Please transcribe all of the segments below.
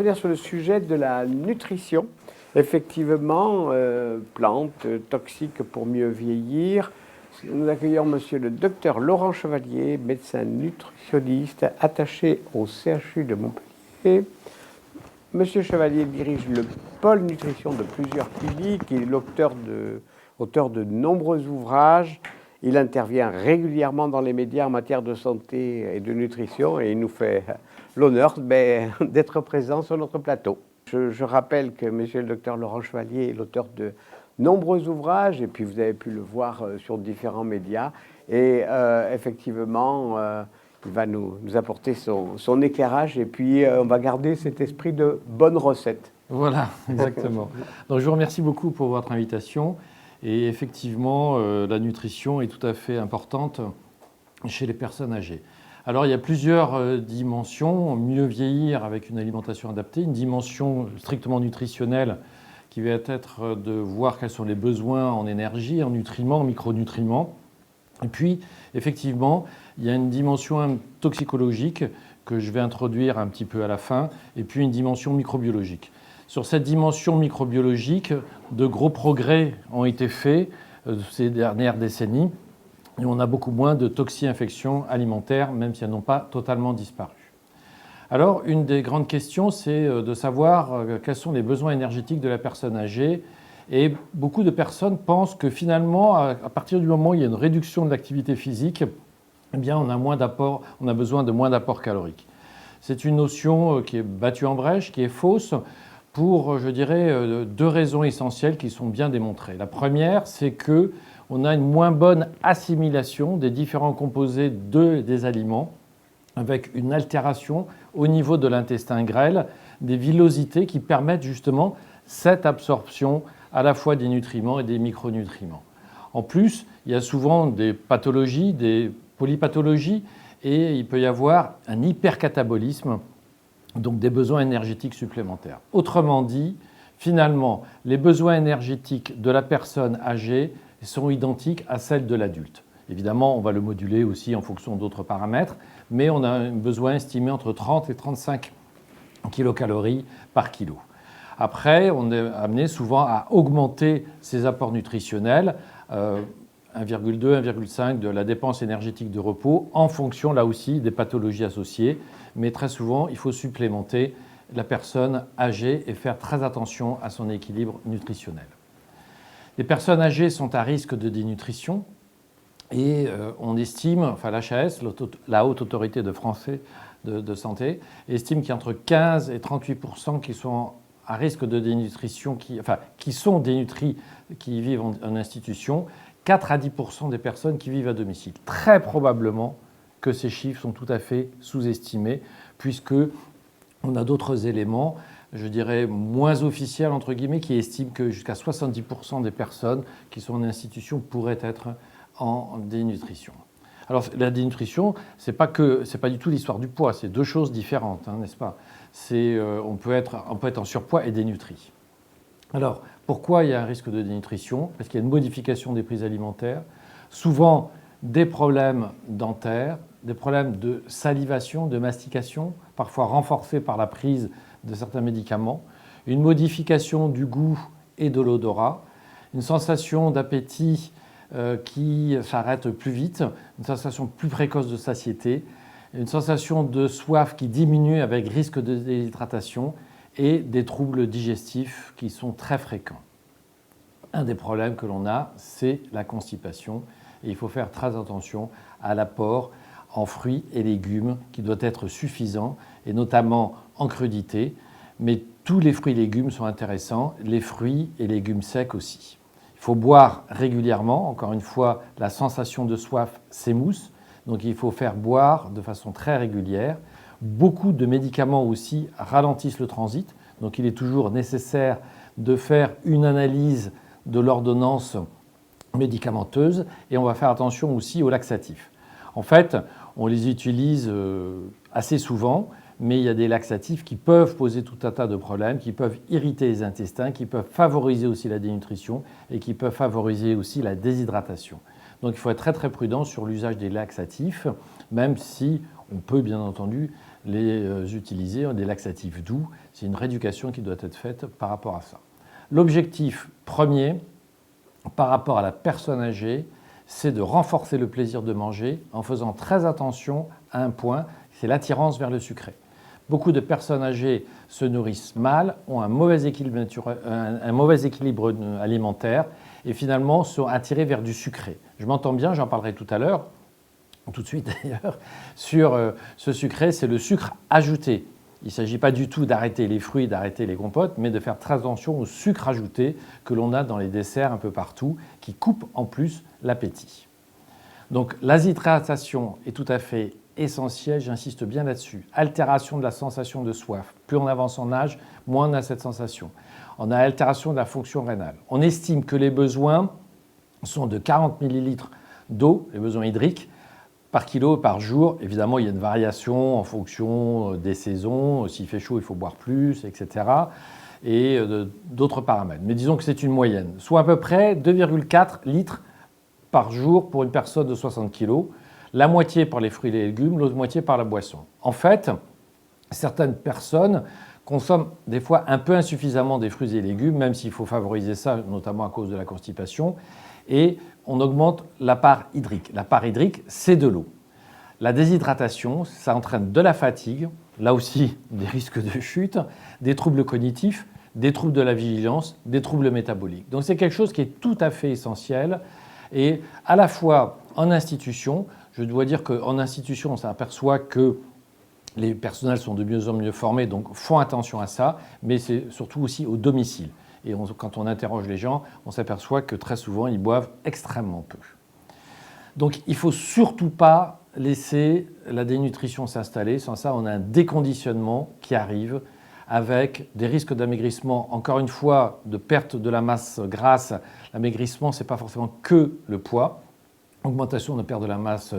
revenir sur le sujet de la nutrition. Effectivement, plantes toxiques pour mieux vieillir. Nous accueillons monsieur le docteur Laurent Chevalier, médecin nutritionniste attaché au CHU de Montpellier. Monsieur Chevalier dirige le pôle nutrition de plusieurs cliniques. Il est l'auteur de nombreux ouvrages. Il intervient régulièrement dans les médias en matière de santé et de nutrition et il nous fait l'honneur d'être présent sur notre plateau. Je rappelle que monsieur le docteur Laurent Chevalier est l'auteur de nombreux ouvrages et puis vous avez pu le voir sur différents médias et effectivement il va nous apporter son éclairage et puis on va garder cet esprit de bonne recette. Voilà, exactement. Donc je vous remercie beaucoup pour votre invitation. Et effectivement, la nutrition est tout à fait importante chez les personnes âgées. Alors, il y a plusieurs dimensions. Mieux vieillir avec une alimentation adaptée, une dimension strictement nutritionnelle qui va être de voir quels sont les besoins en énergie, en nutriments, en micronutriments. Et puis, effectivement, il y a une dimension toxicologique que je vais introduire un petit peu à la fin, et puis une dimension microbiologique. Sur cette dimension microbiologique, de gros progrès ont été faits ces dernières décennies et on a beaucoup moins de toxi-infections alimentaires, même si elles n'ont pas totalement disparu. Alors, une des grandes questions, c'est de savoir quels sont les besoins énergétiques de la personne âgée. Et beaucoup de personnes pensent que finalement, à partir du moment où il y a une réduction de l'activité physique, eh bien, on a besoin de moins d'apports caloriques. C'est une notion qui est battue en brèche, qui est fausse, pour, je dirais, deux raisons essentielles qui sont bien démontrées. La première, c'est qu'on a une moins bonne assimilation des différents composés des aliments, avec une altération au niveau de l'intestin grêle, des villosités qui permettent justement cette absorption à la fois des nutriments et des micronutriments. En plus, il y a souvent des pathologies, des polypathologies, et il peut y avoir un hypercatabolisme, donc des besoins énergétiques supplémentaires. Autrement dit, finalement, les besoins énergétiques de la personne âgée sont identiques à celles de l'adulte. Évidemment, on va le moduler aussi en fonction d'autres paramètres, mais on a un besoin estimé entre 30 et 35 kilocalories par kilo. Après, on est amené souvent à augmenter ces apports nutritionnels, 1,2, 1,5 de la dépense énergétique de repos en fonction là aussi des pathologies associées. Mais très souvent, il faut supplémenter la personne âgée et faire très attention à son équilibre nutritionnel. Les personnes âgées sont à risque de dénutrition et on estime, enfin l'HAS, la Haute Autorité de Santé, estime qu'il y a entre 15 et 38% qui sont à risque de dénutrition, qui sont dénutris, qui vivent en institution, 4 à 10% des personnes qui vivent à domicile. Très probablement que ces chiffres sont tout à fait sous-estimés, puisqu'on a d'autres éléments, je dirais moins officiels, entre guillemets, qui estiment que jusqu'à 70% des personnes qui sont en institution pourraient être en dénutrition. Alors la dénutrition, c'est pas du tout l'histoire du poids, c'est deux choses différentes, n'est-ce pas ? On peut être en surpoids et dénutri. Alors, pourquoi il y a un risque de dénutrition ? Parce qu'il y a une modification des prises alimentaires, souvent des problèmes dentaires, des problèmes de salivation, de mastication, parfois renforcés par la prise de certains médicaments, une modification du goût et de l'odorat, une sensation d'appétit qui s'arrête plus vite, une sensation plus précoce de satiété, une sensation de soif qui diminue avec risque de déshydratation et des troubles digestifs qui sont très fréquents. Un des problèmes que l'on a, c'est la constipation et il faut faire très attention à l'apport en fruits et légumes qui doit être suffisant et notamment en crudité, mais tous les fruits et légumes sont intéressants, les fruits et légumes secs aussi. Il faut boire régulièrement, encore une fois, la sensation de soif s'émousse, donc il faut faire boire de façon très régulière. Beaucoup de médicaments aussi ralentissent le transit, donc il est toujours nécessaire de faire une analyse de l'ordonnance médicamenteuse et on va faire attention aussi aux laxatifs. En fait, on les utilise assez souvent, mais il y a des laxatifs qui peuvent poser tout un tas de problèmes, qui peuvent irriter les intestins, qui peuvent favoriser aussi la dénutrition et qui peuvent favoriser aussi la déshydratation. Donc il faut être très très prudent sur l'usage des laxatifs, même si on peut bien entendu les utiliser, des laxatifs doux. C'est une rééducation qui doit être faite par rapport à ça. L'objectif premier, par rapport à la personne âgée, c'est de renforcer le plaisir de manger en faisant très attention à un point, c'est l'attirance vers le sucré. Beaucoup de personnes âgées se nourrissent mal, ont un mauvais équilibre alimentaire et finalement sont attirées vers du sucré. Je m'entends bien, j'en parlerai tout à l'heure, tout de suite d'ailleurs, sur ce sucré, c'est le sucre ajouté. Il ne s'agit pas du tout d'arrêter les fruits, d'arrêter les compotes, mais de faire très attention au sucre ajouté que l'on a dans les desserts un peu partout, qui coupe en plus l'appétit. Donc l'hydratation est tout à fait essentielle, j'insiste bien là-dessus. Altération de la sensation de soif. Plus on avance en âge, moins on a cette sensation. On a altération de la fonction rénale. On estime que les besoins sont de 40 ml d'eau, les besoins hydriques, par kilo par jour. Évidemment, il y a une variation en fonction des saisons. S'il fait chaud, il faut boire plus, etc. Et d'autres paramètres. Mais disons que c'est une moyenne, soit à peu près 2,4 litres par jour pour une personne de 60 kg, la moitié par les fruits et les légumes, l'autre moitié par la boisson. En fait, certaines personnes consomment des fois un peu insuffisamment des fruits et légumes, même s'il faut favoriser ça, notamment à cause de la constipation, et on augmente la part hydrique. La part hydrique, c'est de l'eau. La déshydratation, ça entraîne de la fatigue, là aussi des risques de chute, des troubles cognitifs, des troubles de la vigilance, des troubles métaboliques. Donc c'est quelque chose qui est tout à fait essentiel. Et à la fois en institution, je dois dire qu'en institution, on s'aperçoit que les personnels sont de mieux en mieux formés, donc font attention à ça, mais c'est surtout aussi au domicile. Et quand on interroge les gens, on s'aperçoit que très souvent, ils boivent extrêmement peu. Donc il ne faut surtout pas laisser la dénutrition s'installer. Sans ça, on a un déconditionnement qui arrive avec des risques d'amaigrissement, encore une fois, de perte de la masse grasse. L'amaigrissement, ce n'est pas forcément que le poids. Augmentation de perte de la masse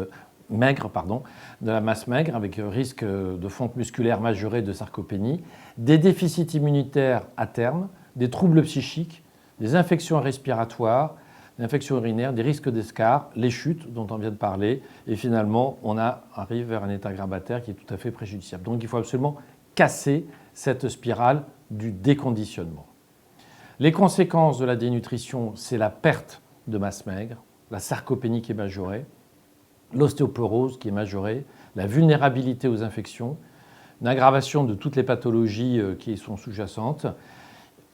maigre, avec risque de fonte musculaire majorée de sarcopénie, des déficits immunitaires à terme, des troubles psychiques, des infections respiratoires, des infections urinaires, des risques d'escarres, les chutes dont on vient de parler, et finalement, on arrive vers un état grabataire qui est tout à fait préjudiciable. Donc il faut absolument casser cette spirale du déconditionnement. Les conséquences de la dénutrition, c'est la perte de masse maigre, la sarcopénie qui est majorée, l'ostéoporose qui est majorée, la vulnérabilité aux infections, une aggravation de toutes les pathologies qui sont sous-jacentes.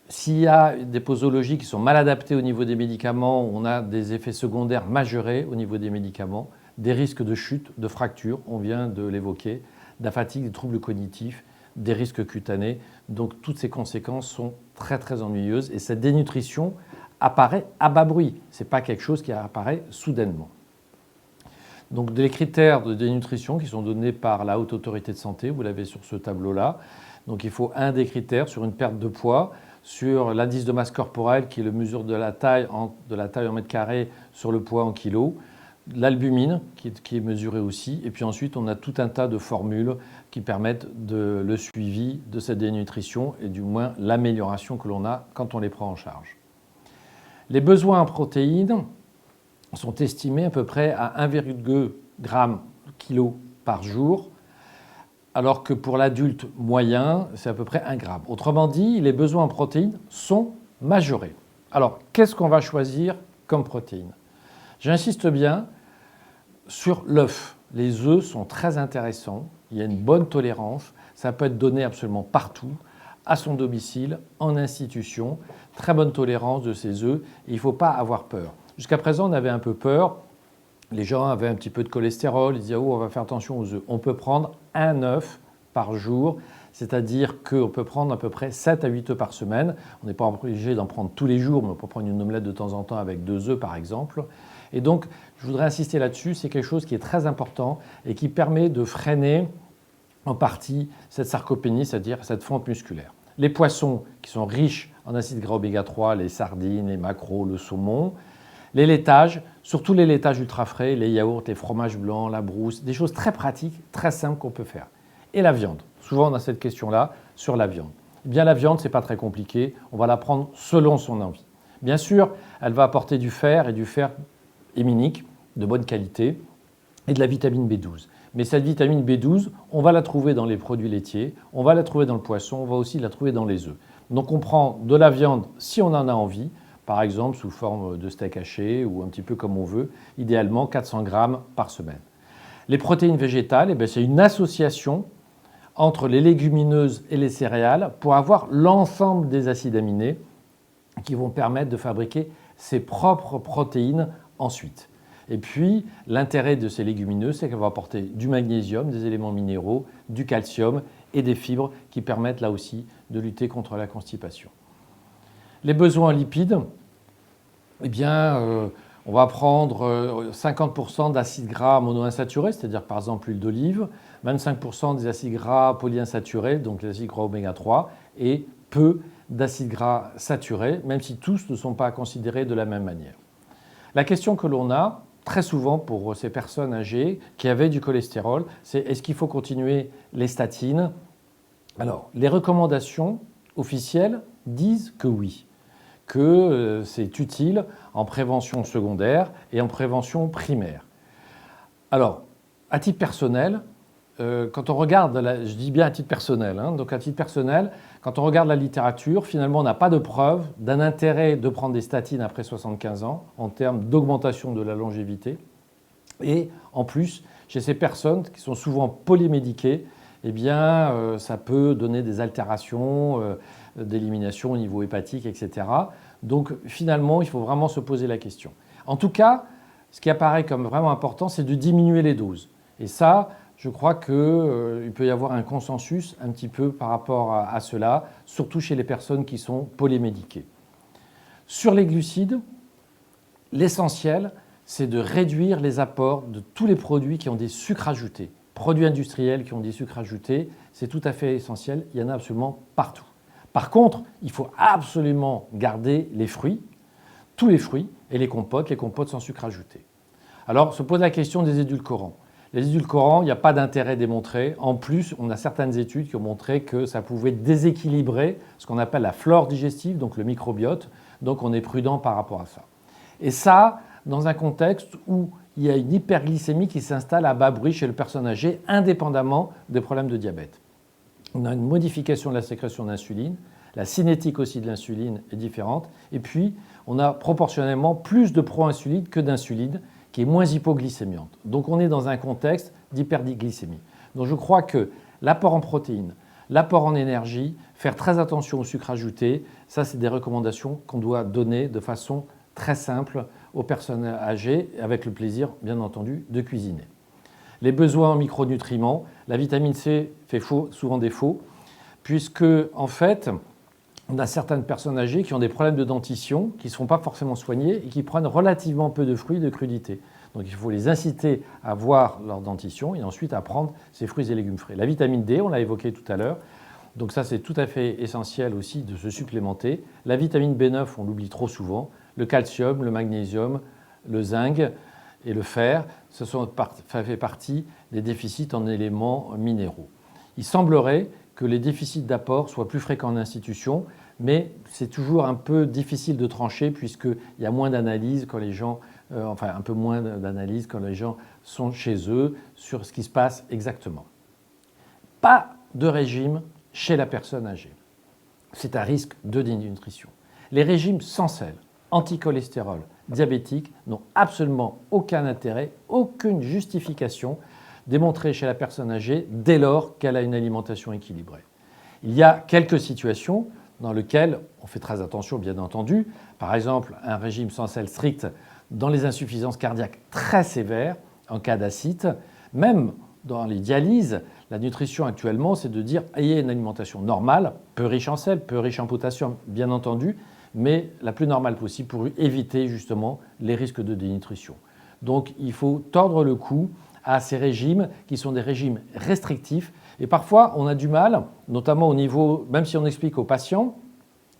S'il y a des posologies qui sont mal adaptées au niveau des médicaments, on a des effets secondaires majorés au niveau des médicaments, des risques de chute, de fracture, on vient de l'évoquer, de la fatigue, des troubles cognitifs, des risques cutanés. Donc toutes ces conséquences sont très très ennuyeuses et cette dénutrition apparaît à bas bruit. Ce n'est pas quelque chose qui apparaît soudainement. Donc des critères de dénutrition qui sont donnés par la Haute Autorité de Santé, vous l'avez sur ce tableau-là. Donc il faut un des critères sur une perte de poids, sur l'indice de masse corporelle qui est la mesure de la taille en mètres carrés sur le poids en kilos, l'albumine qui est mesurée aussi, et puis ensuite on a tout un tas de formules qui permettent le suivi de cette dénutrition et du moins l'amélioration que l'on a quand on les prend en charge. Les besoins en protéines sont estimés à peu près à 1,2 g/kg par jour, alors que pour l'adulte moyen, c'est à peu près 1 gramme. Autrement dit, les besoins en protéines sont majorés. Alors, qu'est-ce qu'on va choisir comme protéines? J'insiste bien sur l'œuf. Les œufs sont très intéressants, il y a une bonne tolérance, ça peut être donné absolument partout, à son domicile, en institution, très bonne tolérance de ces œufs, et il ne faut pas avoir peur. Jusqu'à présent, on avait un peu peur, les gens avaient un petit peu de cholestérol, ils disaient « oh, on va faire attention aux œufs ». On peut prendre un œuf par jour, c'est-à-dire qu'on peut prendre à peu près 7 à 8 œufs par semaine. On n'est pas obligé d'en prendre tous les jours, mais on peut prendre une omelette de temps en temps avec 2 œufs par exemple. Et donc, je voudrais insister là-dessus, c'est quelque chose qui est très important et qui permet de freiner en partie cette sarcopénie, c'est-à-dire cette fonte musculaire. Les poissons qui sont riches en acides gras oméga 3, les sardines, les maquereaux, le saumon, les laitages, surtout les laitages ultra frais, les yaourts, les fromages blancs, la brousse, des choses très pratiques, très simples qu'on peut faire. Et la viande. Souvent on a cette question-là sur la viande. Eh bien la viande, ce n'est pas très compliqué, on va la prendre selon son envie. Bien sûr, elle va apporter du fer et du fer héminique, de bonne qualité et de la vitamine B12. Mais cette vitamine B12, on va la trouver dans les produits laitiers, on va la trouver dans le poisson, on va aussi la trouver dans les œufs. Donc on prend de la viande si on en a envie, par exemple sous forme de steak haché ou un petit peu comme on veut, idéalement 400 grammes par semaine. Les protéines végétales, c'est une association entre les légumineuses et les céréales pour avoir l'ensemble des acides aminés qui vont permettre de fabriquer ses propres protéines ensuite. Et puis, l'intérêt de ces légumineuses, c'est qu'elles vont apporter du magnésium, des éléments minéraux, du calcium et des fibres qui permettent là aussi de lutter contre la constipation. Les besoins en lipides, on va prendre 50% d'acides gras monoinsaturés, c'est-à-dire par exemple l'huile d'olive, 25% des acides gras polyinsaturés, donc les acides gras oméga 3, et peu d'acides gras saturés, même si tous ne sont pas considérés de la même manière. La question que l'on a très souvent pour ces personnes âgées qui avaient du cholestérol, c'est est-ce qu'il faut continuer les statines? Alors, les recommandations officielles disent que oui, que c'est utile en prévention secondaire et en prévention primaire. Alors, à titre personnel, quand on regarde, je dis bien à titre personnel, donc à titre personnel, quand on regarde la littérature, finalement, on n'a pas de preuve d'un intérêt de prendre des statines après 75 ans en termes d'augmentation de la longévité. Et en plus, chez ces personnes qui sont souvent polymédiquées, ça peut donner des altérations d'élimination au niveau hépatique, etc. Donc finalement, il faut vraiment se poser la question. En tout cas, ce qui apparaît comme vraiment important, c'est de diminuer les doses. Et ça, je crois qu'il peut y avoir un consensus un petit peu par rapport à cela, surtout chez les personnes qui sont polymédiquées. Sur les glucides, l'essentiel, c'est de réduire les apports de tous les produits qui ont des sucres ajoutés. Produits industriels qui ont des sucres ajoutés, c'est tout à fait essentiel, il y en a absolument partout. Par contre, il faut absolument garder les fruits, tous les fruits, et les compotes sans sucre ajouté. Alors, se pose la question des édulcorants. Les édulcorants, il n'y a pas d'intérêt démontré. En plus, on a certaines études qui ont montré que ça pouvait déséquilibrer ce qu'on appelle la flore digestive, donc le microbiote. Donc, on est prudent par rapport à ça. Et ça, dans un contexte où il y a une hyperglycémie qui s'installe à bas bruit chez le personne âgée, indépendamment des problèmes de diabète. On a une modification de la sécrétion d'insuline. La cinétique aussi de l'insuline est différente. Et puis, on a proportionnellement plus de pro-insuline que d'insuline, qui est moins hypoglycémiante. Donc on est dans un contexte d'hyperglycémie. Donc je crois que l'apport en protéines, l'apport en énergie, faire très attention au sucre ajouté, ça c'est des recommandations qu'on doit donner de façon très simple aux personnes âgées, avec le plaisir bien entendu de cuisiner. Les besoins en micronutriments, la vitamine C fait souvent défaut, puisque en fait, on a certaines personnes âgées qui ont des problèmes de dentition, qui ne sont pas forcément soignées et qui prennent relativement peu de fruits et de crudités. Donc il faut les inciter à voir leur dentition et ensuite à prendre ces fruits et légumes frais. La vitamine D, on l'a évoqué tout à l'heure, donc ça c'est tout à fait essentiel aussi de se supplémenter. La vitamine B9, on l'oublie trop souvent, le calcium, le magnésium, le zinc et le fer, ça fait partie des déficits en éléments minéraux. Il semblerait que les déficits d'apport soient plus fréquents en institution, mais c'est toujours un peu difficile de trancher puisqu'il y a moins d'analyses quand les gens, un peu moins d'analyses quand les gens sont chez eux sur ce qui se passe exactement. Pas de régime chez la personne âgée. C'est un risque de dénutrition. Les régimes sans sel, anticholestérol, diabétiques n'ont absolument aucun intérêt, aucune justification démontrée chez la personne âgée dès lors qu'elle a une alimentation équilibrée. Il y a quelques situations dans lesquelles on fait très attention, bien entendu. Par exemple, un régime sans sel strict dans les insuffisances cardiaques très sévères, en cas d'acide. Même dans les dialyses, la nutrition actuellement, c'est de dire ayez une alimentation normale, peu riche en sel, peu riche en potassium, bien entendu, mais la plus normale possible pour éviter justement les risques de dénutrition. Donc il faut tordre le cou à ces régimes qui sont des régimes restrictifs. Et parfois, on a du mal, notamment au niveau, même si on explique aux patients,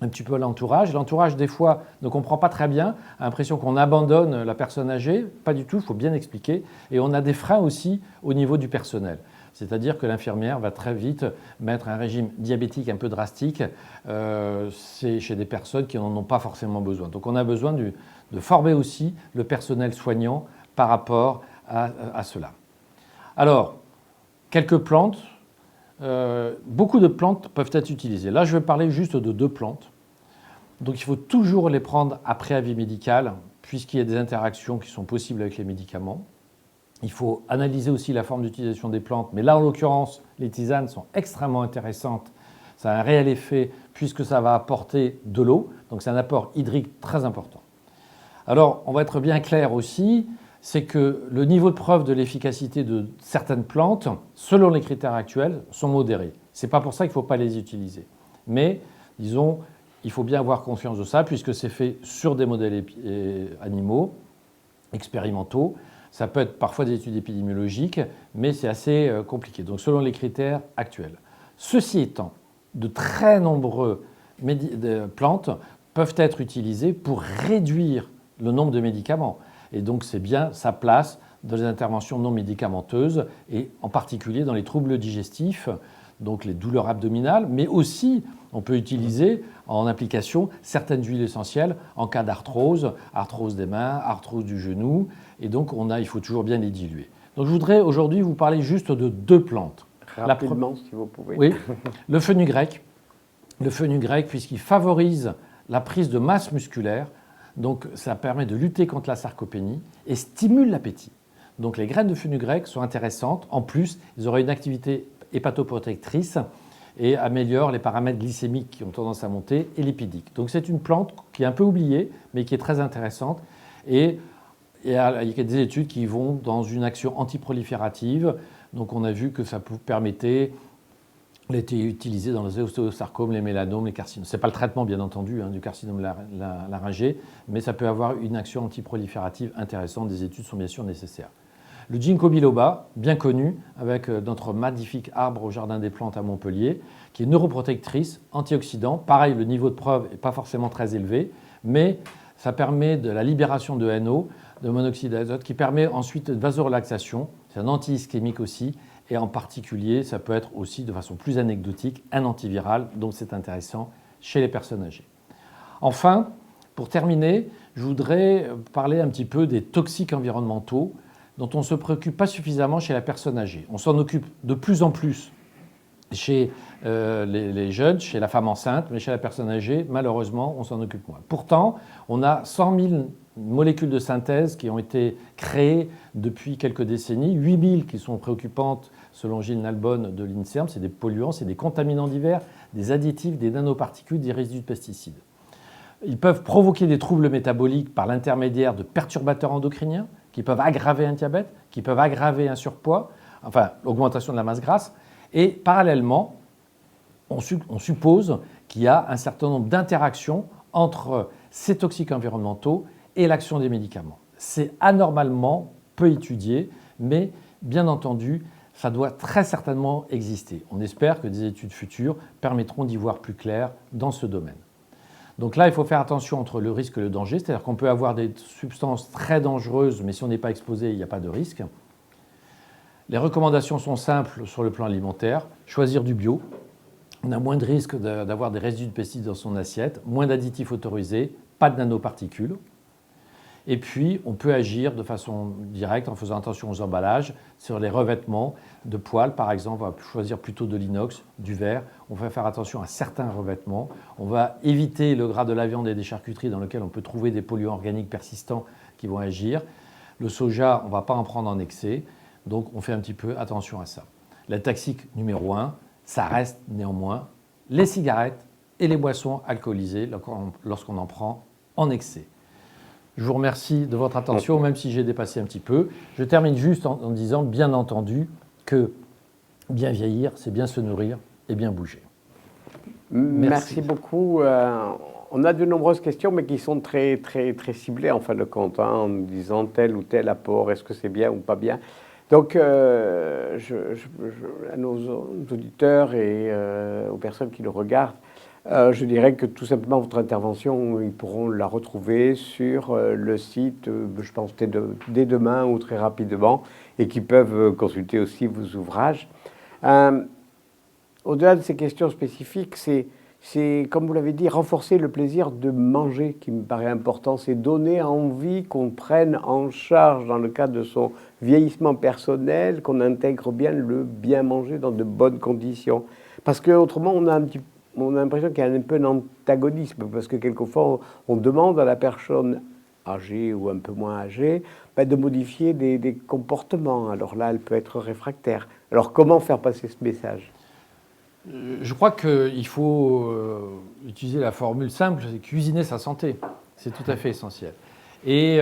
un petit peu à l'entourage. L'entourage, des fois, ne comprend pas très bien, a l'impression qu'on abandonne la personne âgée. Pas du tout, il faut bien expliquer. Et on a des freins aussi au niveau du personnel. C'est-à-dire que l'infirmière va très vite mettre un régime diabétique un peu drastique chez des personnes qui n'en ont pas forcément besoin. Donc on a besoin de former aussi le personnel soignant par rapport à cela. Alors, quelques plantes. Beaucoup de plantes peuvent être utilisées. Là, je vais parler juste de 2 plantes. Donc, il faut toujours les prendre après avis médical, puisqu'il y a des interactions qui sont possibles avec les médicaments. Il faut analyser aussi la forme d'utilisation des plantes, mais là, en l'occurrence, les tisanes sont extrêmement intéressantes. Ça a un réel effet, puisque ça va apporter de l'eau, donc c'est un apport hydrique très important. Alors, on va être bien clair aussi, c'est que le niveau de preuve de l'efficacité de certaines plantes, selon les critères actuels, sont modérés. Ce n'est pas pour ça qu'il ne faut pas les utiliser. Mais, disons, il faut bien avoir conscience de ça, puisque c'est fait sur des modèles animaux, expérimentaux. Ça peut être parfois des études épidémiologiques, mais c'est assez compliqué. Donc, selon les critères actuels. Ceci étant, de très nombreuses plantes peuvent être utilisées pour réduire le nombre de médicaments. Et donc, c'est bien sa place dans les interventions non médicamenteuses et en particulier dans les troubles digestifs, donc les douleurs abdominales, mais aussi on peut utiliser en application certaines huiles essentielles en cas d'arthrose, arthrose des mains, arthrose du genou, et donc il faut toujours bien les diluer. Donc, je voudrais aujourd'hui vous parler juste de 2 plantes. Rapidement, si vous pouvez. Oui, le fenugrec. Le fenugrec, puisqu'il favorise la prise de masse musculaire, donc ça permet de lutter contre la sarcopénie et stimule l'appétit. Donc les graines de fenugrec sont intéressantes. En plus, ils auraient une activité hépatoprotectrice et améliorent les paramètres glycémiques qui ont tendance à monter et lipidiques. Donc c'est une plante qui est un peu oubliée, mais qui est très intéressante. Et il y a des études qui vont dans une action antiproliférative. Donc on a vu que ça permettait, il a été utilisé dans les ostéosarcomes, les mélanomes, les carcinomes. Ce n'est pas le traitement, bien entendu, du carcinome laryngé, mais ça peut avoir une action antiproliférative intéressante. Des études sont bien sûr nécessaires. Le ginkgo biloba, bien connu, avec notre magnifique arbre au Jardin des Plantes à Montpellier, qui est neuroprotectrice, antioxydant. Pareil, le niveau de preuve n'est pas forcément très élevé, mais ça permet de la libération de NO, de monoxyde d'azote, qui permet ensuite de vasorelaxation. C'est un anti-ischémique aussi. Et en particulier, ça peut être aussi, de façon plus anecdotique, un antiviral, donc c'est intéressant chez les personnes âgées. Enfin, pour terminer, je voudrais parler un petit peu des toxiques environnementaux dont on ne se préoccupe pas suffisamment chez la personne âgée. On s'en occupe de plus en plus chez les jeunes, chez la femme enceinte, mais chez la personne âgée, malheureusement, on s'en occupe moins. Pourtant, on a 100 000 molécules de synthèse qui ont été créées depuis quelques décennies, 8 000 qui sont préoccupantes selon Gilles Nalbonne de l'INSERM, c'est des polluants, c'est des contaminants divers, des additifs, des nanoparticules, des résidus de pesticides. Ils peuvent provoquer des troubles métaboliques par l'intermédiaire de perturbateurs endocriniens qui peuvent aggraver un diabète, qui peuvent aggraver un surpoids, enfin l'augmentation de la masse grasse. Et parallèlement, on suppose qu'il y a un certain nombre d'interactions entre ces toxiques environnementaux et l'action des médicaments. C'est anormalement peu étudié, mais bien entendu, ça doit très certainement exister. On espère que des études futures permettront d'y voir plus clair dans ce domaine. Donc là, il faut faire attention entre le risque et le danger, c'est-à-dire qu'on peut avoir des substances très dangereuses, mais si on n'est pas exposé, il n'y a pas de risque. Les recommandations sont simples sur le plan alimentaire. Choisir du bio. On a moins de risques d'avoir des résidus de pesticides dans son assiette, moins d'additifs autorisés, pas de nanoparticules. Et puis, on peut agir de façon directe en faisant attention aux emballages. Sur les revêtements de poêle, par exemple, on va choisir plutôt de l'inox, du verre. On va faire attention à certains revêtements. On va éviter le gras de la viande et des charcuteries dans lesquels on peut trouver des polluants organiques persistants qui vont agir. Le soja, on ne va pas en prendre en excès. Donc, on fait un petit peu attention à ça. La toxique numéro 1, ça reste néanmoins les cigarettes et les boissons alcoolisées lorsqu'on en prend en excès. Je vous remercie de votre attention, même si j'ai dépassé un petit peu. Je termine juste en disant, bien entendu, que bien vieillir, c'est bien se nourrir et bien bouger. Merci beaucoup. On a de nombreuses questions, mais qui sont très, très, très ciblées en fin de compte, en nous disant tel ou tel apport, est-ce que c'est bien ou pas bien. Donc, à nos auditeurs et aux personnes qui nous regardent, je dirais que tout simplement votre intervention, ils pourront la retrouver sur le site, je pense dès demain ou très rapidement, et qui peuvent consulter aussi vos ouvrages. Au-delà de ces questions spécifiques, c'est c'est, comme vous l'avez dit, renforcer le plaisir de manger qui me paraît important. C'est donner envie qu'on prenne en charge dans le cadre de son vieillissement personnel, qu'on intègre bien le bien manger dans de bonnes conditions. Parce qu'autrement, on a l'impression qu'il y a un peu d'antagonisme, parce que quelquefois, on demande à la personne âgée ou un peu moins âgée de modifier des comportements. Alors là, elle peut être réfractaire. Alors comment faire passer ce message ? Je crois qu'il faut utiliser la formule simple, c'est cuisiner sa santé. C'est tout à fait essentiel. Et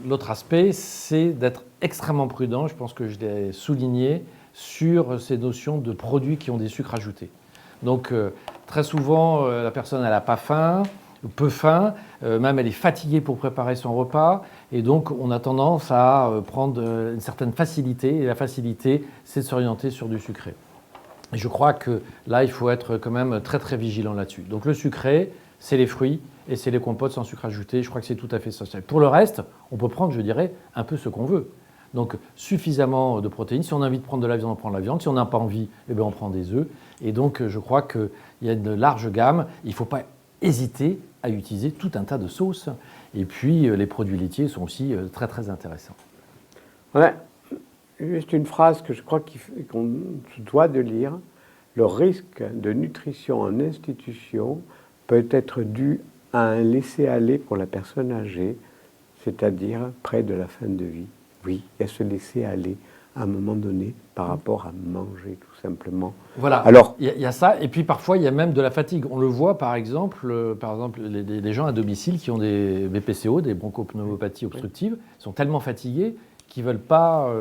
l'autre aspect, c'est d'être extrêmement prudent, je pense que je l'ai souligné, sur ces notions de produits qui ont des sucres ajoutés. Donc très souvent, la personne n'a pas faim, peu faim, même elle est fatiguée pour préparer son repas, et donc on a tendance à prendre une certaine facilité, et la facilité, c'est de s'orienter sur du sucré. Et je crois que là, il faut être quand même très très vigilant là-dessus. Donc le sucré, c'est les fruits et c'est les compotes sans sucre ajouté. Je crois que c'est tout à fait essentiel. Pour le reste, on peut prendre, je dirais, un peu ce qu'on veut. Donc suffisamment de protéines. Si on a envie de prendre de la viande, on prend de la viande. Si on n'a pas envie, eh bien, on prend des œufs. Et donc je crois qu'il y a une large gamme. Il ne faut pas hésiter à utiliser tout un tas de sauces. Et puis les produits laitiers sont aussi très très intéressants. Ouais. Juste une phrase que je crois qu'on se doit de lire. Le risque de nutrition en institution peut être dû à un laisser-aller pour la personne âgée, c'est-à-dire près de la fin de vie. Oui, il y a ce laisser-aller à un moment donné par rapport à manger, tout simplement. Voilà, alors, il y a ça, et puis parfois il y a même de la fatigue. On le voit par exemple les gens à domicile qui ont des BPCO, des bronchopneumopathies obstructives, sont tellement fatigués qui ne veulent pas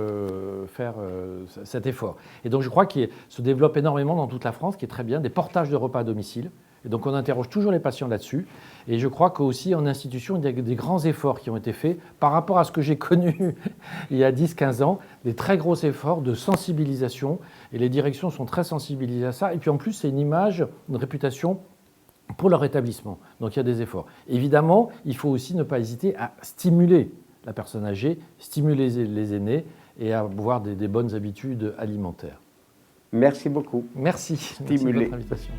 faire cet effort. Et donc je crois qu'il se développe énormément dans toute la France, qui est très bien, des portages de repas à domicile. Et donc on interroge toujours les patients là-dessus. Et je crois qu'aussi en institution, il y a des grands efforts qui ont été faits par rapport à ce que j'ai connu il y a 10-15 ans, des très gros efforts de sensibilisation. Et les directions sont très sensibilisées à ça. Et puis en plus, c'est une image, une réputation pour leur établissement. Donc il y a des efforts. Évidemment, il faut aussi ne pas hésiter à stimuler la personne âgée, stimuler les aînés et à avoir des bonnes habitudes alimentaires. Merci beaucoup. Merci. Stimuler. Merci de votre invitation.